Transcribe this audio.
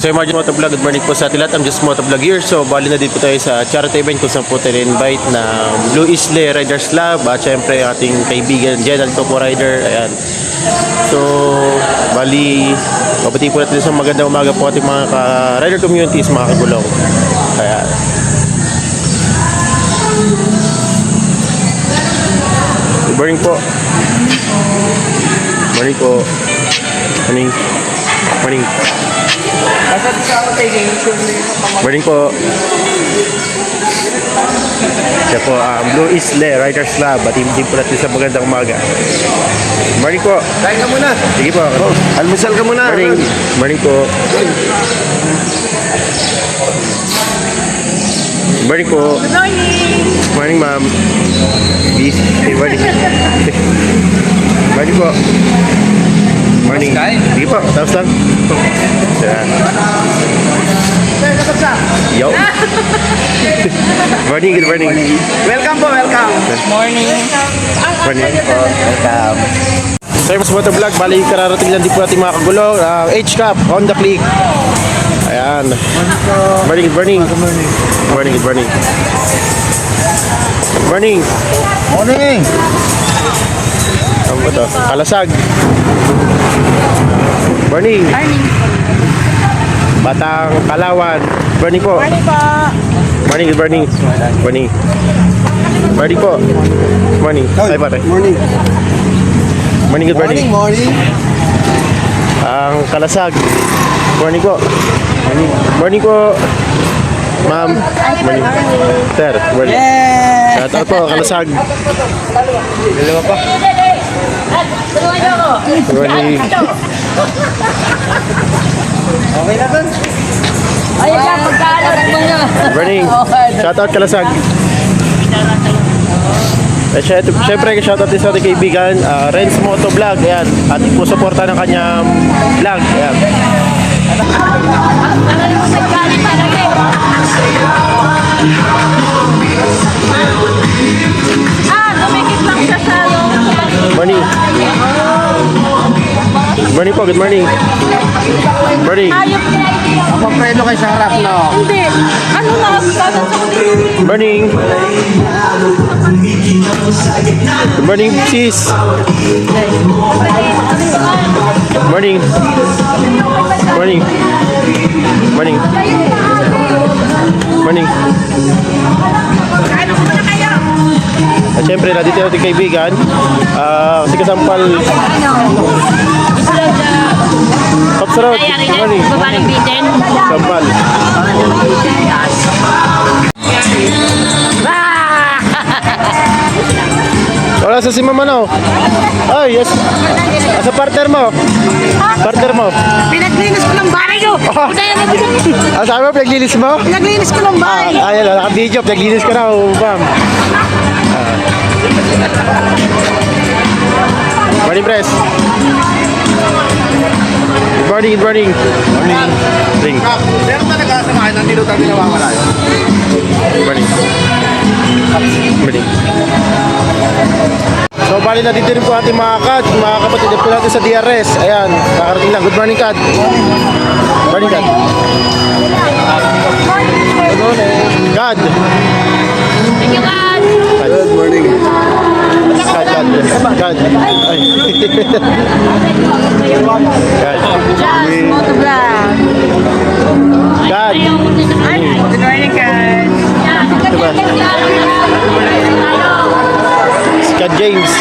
So yung Margin Motovlog, good morning po sa atin lahat. I'm just Motovlog here. So bali na din po tayo sa charity event kung saan po tayo invite na Blue Isle Riders Club at syempre ating kaibigan General Topo Rider. Ayan. So bali, mabuti po natin sa magandang umaga po ating mga rider communities, mga kagulong. Ayan. Good morning po. Morning po. Morning. Morning. Morning po. Siya po, Blue Isle Riders Club at team po natin sa magandang umaga. Morning po. Kain ka muna. Sige po. Almusal ka muna. Morning. Morning po. Morning po. Good morning! Morning, ma'am. Morning. Morning po. Morning. Sige po, tapos lang. Yan. Yo. Morning, good morning. Welcome po, welcome. Morning! Morning po. Welcome. So, mas Motovlog, bali kararating lang din po natin mga kagulong. H-Cup, Honda Click. Ayan. Morning, good morning. Morning, good morning. Morning. Morning. Ano ba ito? Kalasag. Morning. Morning! Batang Kalawan. Morning po. Morning po! Morning, good morning. Morning. Morning po. Morning. Ay, pare. Morning. Morning, good morning. Morning. Ang Kalasag. Morning po. Morning. Morning po. Ma'am. Morning. Sir, morning. Yeah. Shout out po, Kalasag. Dalawa pa. Morning. Okay na dun. Ayun lang, pagkaalat mo nga! Morning. Shout out, Kalasag. Siyempre, shoutout din sa ating kaibigan, Renz Motovlog. Ayan. At po suporta ng kanyang vlog. Ayan. Tumikit lang siya sa Morning. Morning po, good morning. Morning. ayop niya. Ako preno kay sa harap, no? Hindi. Ano na? Kanan sa Morning. Good morning, sis. Morning. Morning. Morning. Morning. At syempre, nandito natin kaibigan. Kasi kasampal. Pops Road. Morning. Babalang bitin. Sampal. Wala sa si Mama no? Ay, yes. Asa partner mo? Partner mo? Pinaglinis ko ng bahay ko. Sabi mo, pinaglinis mo? Pinaglinis ko ng bahay. Ayun, naka-video, pinaglinis ka na, bam. Morning, press. Good morning, good morning. Morning. Morning. Meron talaga sa mga nandito tayo nawawala. Good morning. Morning. So, bali na dito rin po ating mga kapatid po natin sa DRS. Ayan, nakarating lang. Good morning, Kad. Good morning, Kad. Good morning. Kad. Thank you, God. Good morning. Kad. Kad. Ay. Kad. Just Motovlog. Kad. Good morning, guys. Kad James.